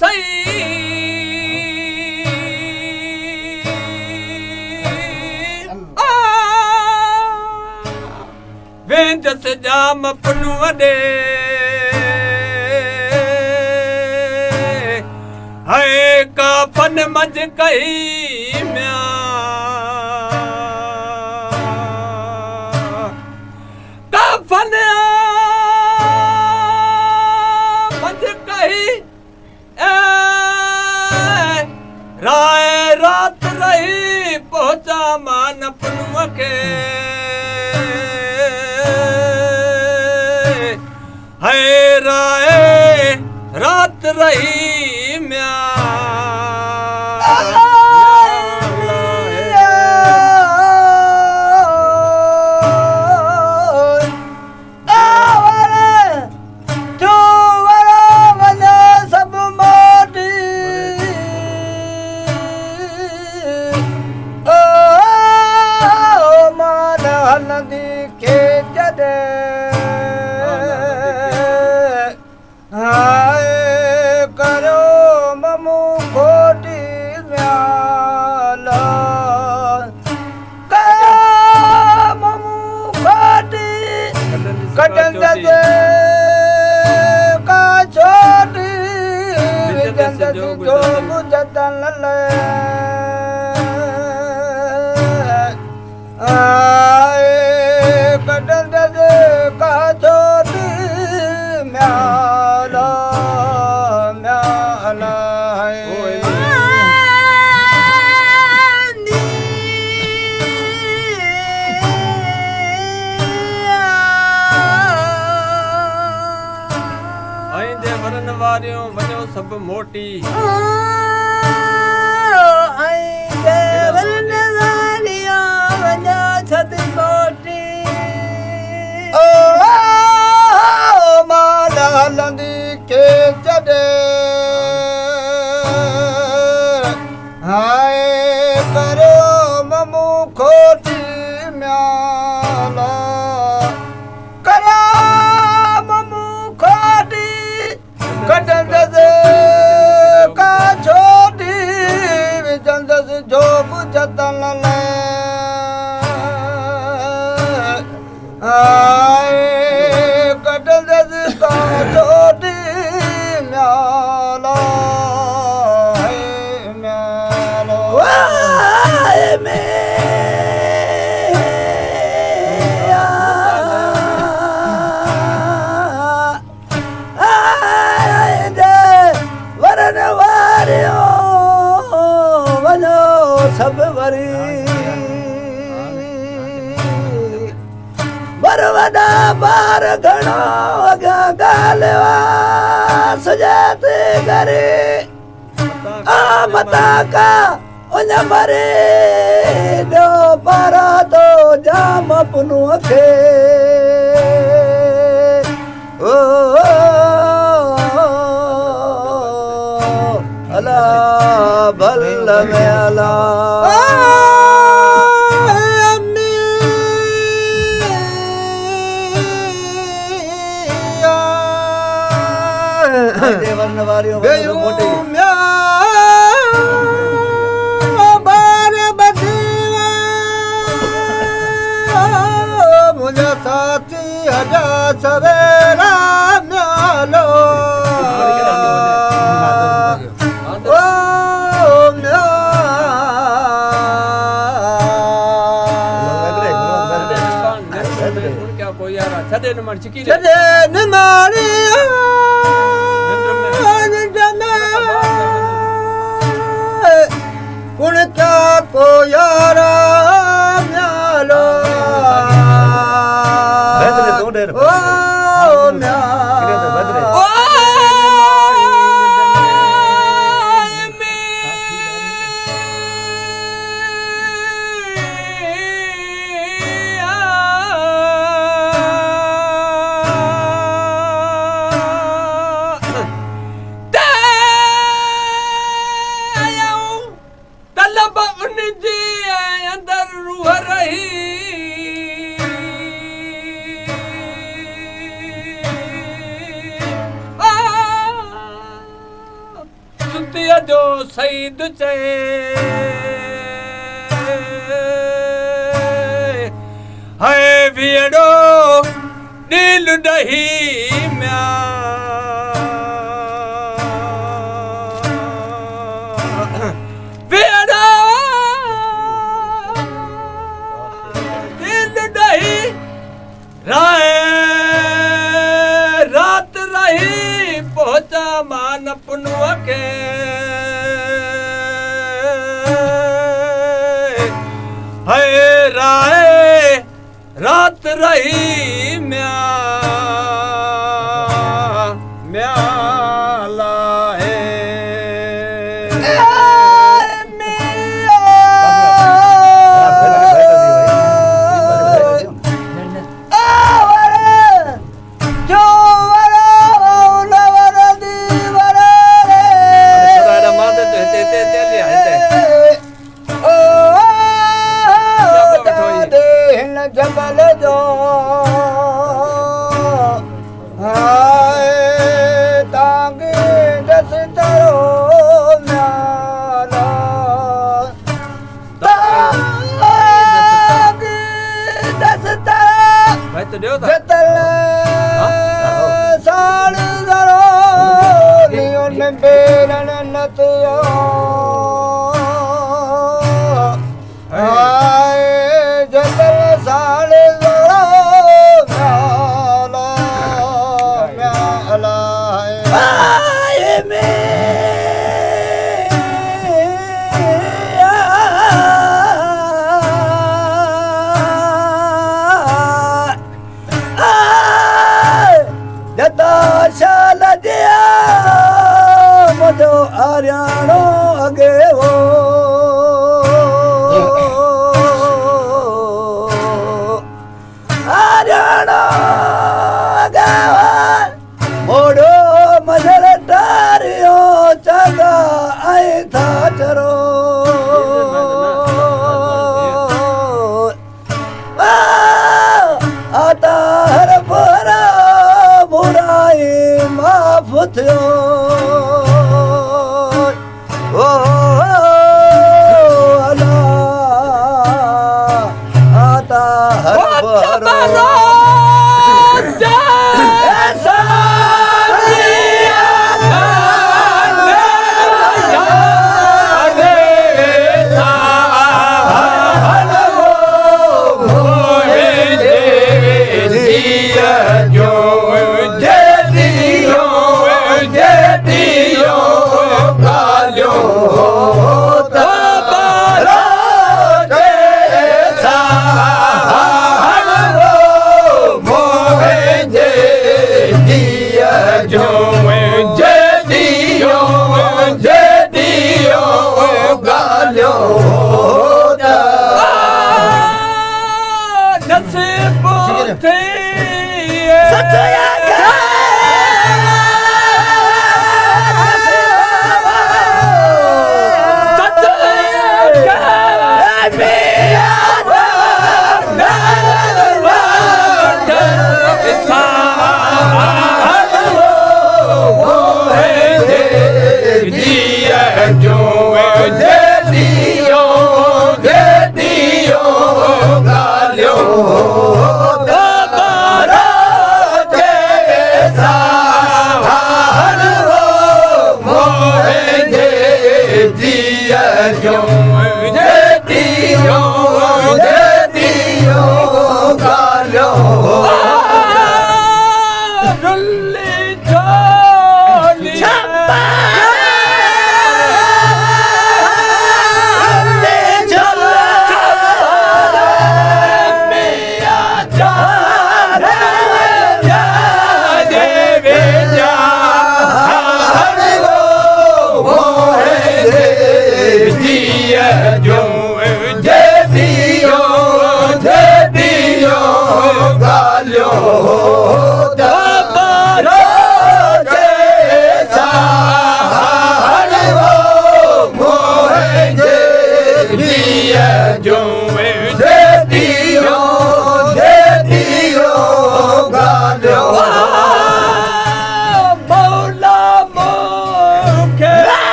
सही वेंद से जाम पनु वडे हाय का फन मंझ कही म्या का फन मंझ कही राय रात रही पहुंचा मान पनु के हाय राय रात रही म्या सब मोटी छत मोटी माल हलंदी के जॾे हाय करो ममू खोटी म्याला करा ममू खोटी कटंद का छोटी विजंद जोग जतन ले आए कटंद का छोटी म्याला म्यालो आए में सब वरी बरवदा बार घणो अॻियां ॻाल्हिवा सुजाते करे आ मता का उन मरे ॾियो पारा तो जाम पुनु खे अला भल में अला देवन वारियों मोटे बार बदीवा मुझे साथी हजा सवेरा म्यालो छदे न मार चिकी छदे न मारी कुण क्या को यारा म्यालो बदले दो देर ओ म्यालो कुतिया जो सईद चए हाय वीड़ो दिल दही म्या वीड़ो दिल दही राय रात रही पहुंचा मान पुनुआ के हाय राय रात रही म्या लाए जबल जो हाय तांगे दस तरो म्याला तांगे दस तरो भाई तो देव था जतल साल जरो नियों ने बेरन नतियो हाय जतल साल जरो म्याला हाय में जता शाल दिया मुझो आर्यानो अगे हो आर्यानो अगे मोड़ो मजर तारियो चगा आई था चरो आता हर फरा बुराई माफ थियो ओ अल्लाह आता हर फरा Yo